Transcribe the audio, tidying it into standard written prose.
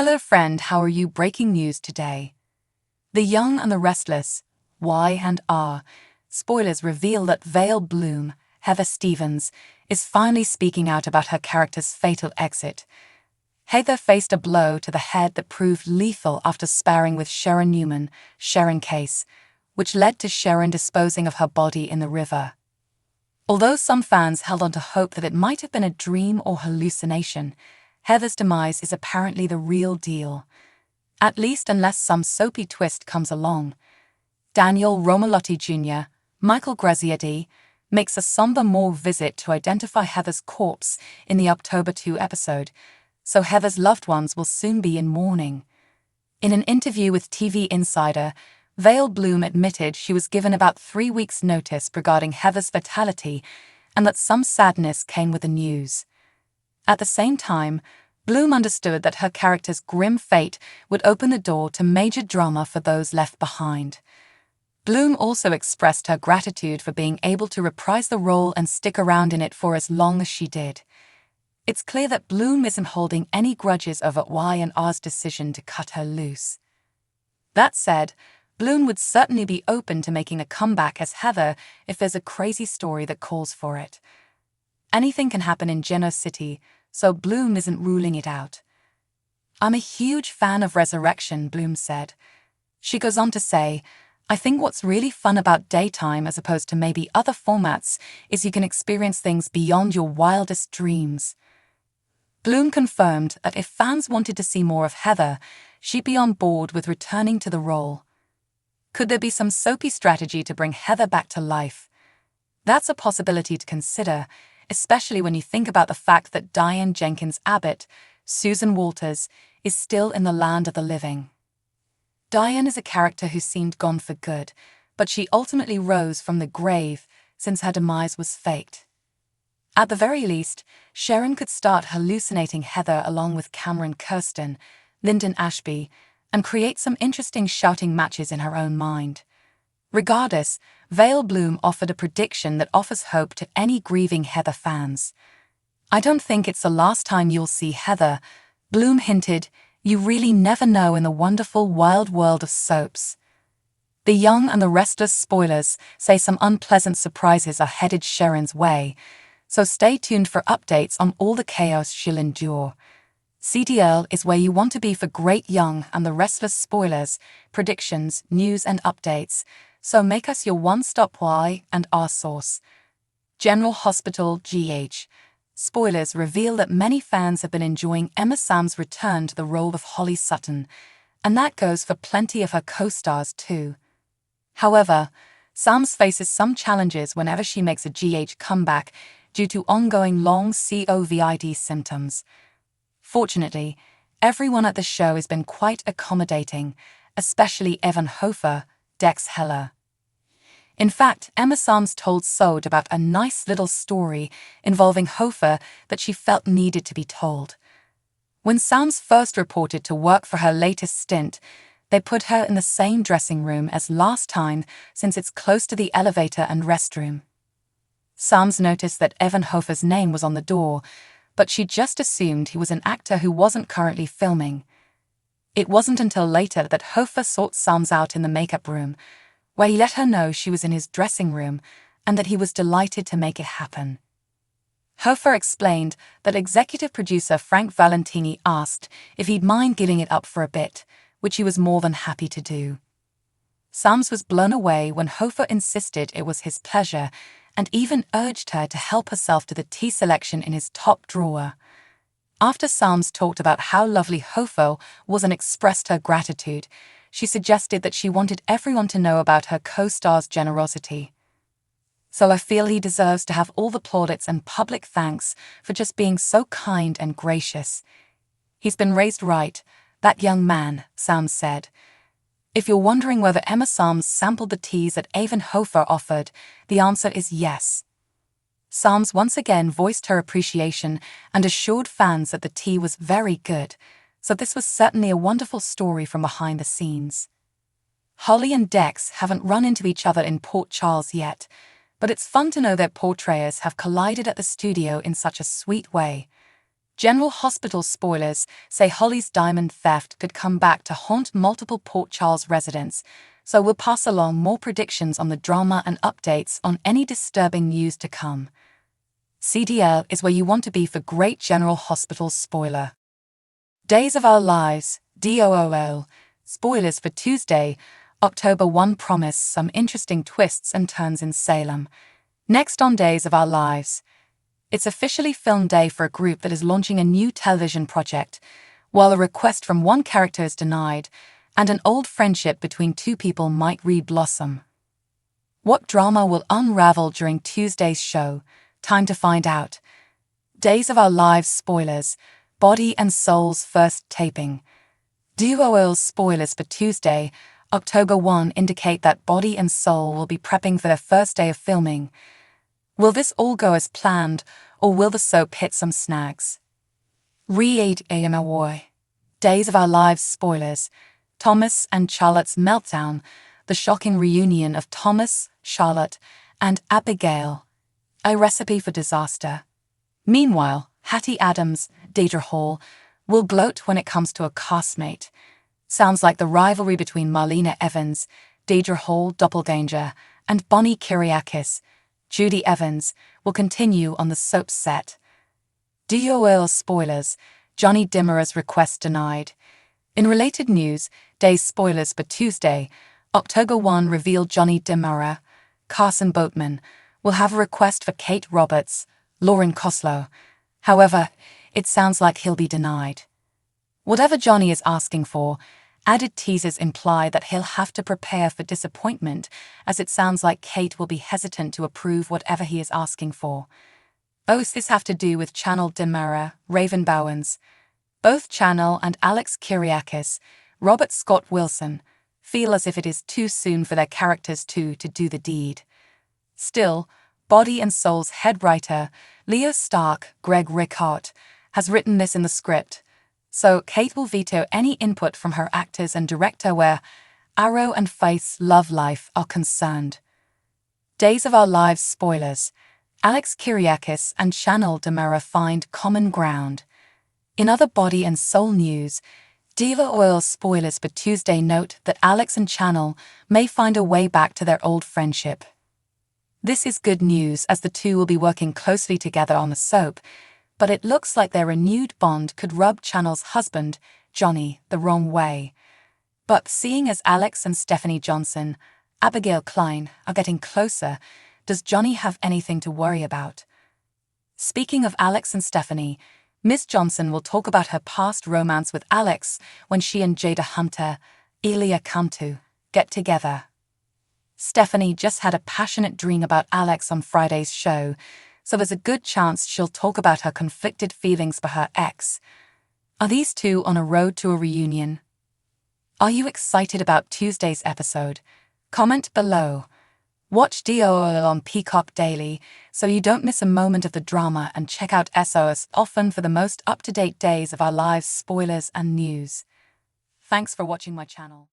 Hello friend, how are you? Breaking news today. The Young and the Restless, Y and R, spoilers reveal that Vail Bloom, Heather Stevens, is finally speaking out about her character's fatal exit. Heather faced a blow to the head that proved lethal after sparring with Sharon Newman, Sharon Case, which led to Sharon disposing of her body in the river. Although some fans held on to hope that it might have been a dream or hallucination, Heather's demise is apparently the real deal. At least unless some soapy twist comes along. Daniel Romalotti Jr., Michael Graziadei, makes a somber morgue visit to identify Heather's corpse in the October 2 episode, so Heather's loved ones will soon be in mourning. In an interview with TV Insider, Vail Bloom admitted she was given about 3 weeks' notice regarding Heather's fatality and that some sadness came with the news. At the same time, Bloom understood that her character's grim fate would open the door to major drama for those left behind. Bloom also expressed her gratitude for being able to reprise the role and stick around in it for as long as she did. It's clear that Bloom isn't holding any grudges over Y and R's decision to cut her loose. That said, Bloom would certainly be open to making a comeback as Heather if there's a crazy story that calls for it. Anything can happen in Geno City, so Bloom isn't ruling it out. "I'm a huge fan of Resurrection," Bloom said. She goes on to say, "I think what's really fun about daytime as opposed to maybe other formats is you can experience things beyond your wildest dreams." Bloom confirmed that if fans wanted to see more of Heather, she'd be on board with returning to the role. Could there be some soapy strategy to bring Heather back to life? That's a possibility to consider, especially when you think about the fact that Diane Jenkins Abbott, Susan Walters, is still in the land of the living. Diane is a character who seemed gone for good, but she ultimately rose from the grave since her demise was faked. At the very least, Sharon could start hallucinating Heather along with Cameron Kirsten, Lyndon Ashby, and create some interesting shouting matches in her own mind. Regardless, Vail Bloom offered a prediction that offers hope to any grieving Heather fans. "I don't think it's the last time you'll see Heather," Bloom hinted. "You really never know in the wonderful wild world of soaps." The Young and the Restless spoilers say some unpleasant surprises are headed Sharon's way, so stay tuned for updates on all the chaos she'll endure. CDL is where you want to be for great Young and the Restless spoilers, predictions, news and updates, so make us your one-stop Y and R source. General Hospital GH. Spoilers reveal that many fans have been enjoying Emma Sam's return to the role of Holly Sutton, and that goes for plenty of her co-stars too. However, Sams faces some challenges whenever she makes a GH comeback due to ongoing long COVID symptoms. Fortunately, everyone at the show has been quite accommodating, especially Evan Hofer, Dex Heller. In fact, Emma Sams told Sode about a nice little story involving Hofer that she felt needed to be told. When Sams first reported to work for her latest stint, they put her in the same dressing room as last time since it's close to the elevator and restroom. Sams noticed that Evan Hofer's name was on the door, but she just assumed he was an actor who wasn't currently filming. It wasn't until later that Hofer sought Sams out in the makeup room, where he let her know she was in his dressing room and that he was delighted to make it happen. Hofer explained that executive producer Frank Valentini asked if he'd mind giving it up for a bit, which he was more than happy to do. Sams was blown away when Hofer insisted it was his pleasure and even urged her to help herself to the tea selection in his top drawer. After Sams talked about how lovely Hofer was and expressed her gratitude, she suggested that she wanted everyone to know about her co-star's generosity. "So I feel he deserves to have all the plaudits and public thanks for just being so kind and gracious. He's been raised right, that young man," Sams said. If you're wondering whether Emma Sams sampled the teas that Evan Hofer offered, the answer is yes. Sams once again voiced her appreciation and assured fans that the tea was very good, so this was certainly a wonderful story from behind the scenes. Holly and Dex haven't run into each other in Port Charles yet, but it's fun to know their portrayers have collided at the studio in such a sweet way. General Hospital spoilers say Holly's diamond theft could come back to haunt multiple Port Charles residents, so we'll pass along more predictions on the drama and updates on any disturbing news to come. CDL is where you want to be for great General Hospital spoiler. Days of Our Lives, DOOL, spoilers for Tuesday, October 1 promise some interesting twists and turns in Salem. Next on Days of Our Lives. It's officially film day for a group that is launching a new television project, while a request from one character is denied, and an old friendship between two people might re-blossom. What drama will unravel during Tuesday's show? Time to find out. Days of Our Lives spoilers, Body and Soul's first taping. DOOL's spoilers for Tuesday, October 1 indicate that Body and Soul will be prepping for their first day of filming. Will this all go as planned, or will the soap hit some snags? Read AMOY. Days of Our Lives spoilers, Thomas and Charlotte's meltdown, the shocking reunion of Thomas, Charlotte, and Abigail. A recipe for disaster. Meanwhile, Hattie Adams, Deidre Hall, will gloat when it comes to a castmate. Sounds like the rivalry between Marlena Evans, Deidre Hall doppelganger, and Bonnie Kyriakis, Judy Evans, will continue on the soap set. DOOL spoilers, Johnny Dimmerer's request denied. In related news, Days spoilers for Tuesday, October 1 revealed Johnny Dimmerer, Carson Boatman, will have a request for Kate Roberts, Lauren Koslow. However, it sounds like he'll be denied. Whatever Johnny is asking for, added teasers imply that he'll have to prepare for disappointment, as it sounds like Kate will be hesitant to approve whatever he is asking for. Both this have to do with Channel Dimmerer, Raven Bowens. Both Channel and Alex Kyriakis, Robert Scott Wilson, feel as if it is too soon for their characters to do the deed. Still, Body and Soul's head writer, Leo Stark, Greg Rickard, has written this in the script, so Kate will veto any input from her actors and director where Arrow and Faith's love life are concerned. Days of Our Lives spoilers, Alex Kyriakis and Channel Dimmerer find common ground. In other Body and Soul news, DOOL spoilers for Tuesday note that Alex and Channel may find a way back to their old friendship. This is good news as the two will be working closely together on the soap, but it looks like their renewed bond could rub Channel's husband, Johnny, the wrong way. But seeing as Alex and Stephanie Johnson, Abigail Klein, are getting closer, does Johnny have anything to worry about? Speaking of Alex and Stephanie, Miss Johnson will talk about her past romance with Alex when she and Jada Hunter, Elia Cantu, get together. Stephanie just had a passionate dream about Alex on Friday's show, so there's a good chance she'll talk about her conflicted feelings for her ex. Are these two on a road to a reunion? Are you excited about Tuesday's episode? Comment below. Watch DOOL on Peacock Daily so you don't miss a moment of the drama, and check out SOS often for the most up-to-date Days of Our Lives spoilers and news. Thanks for watching my channel.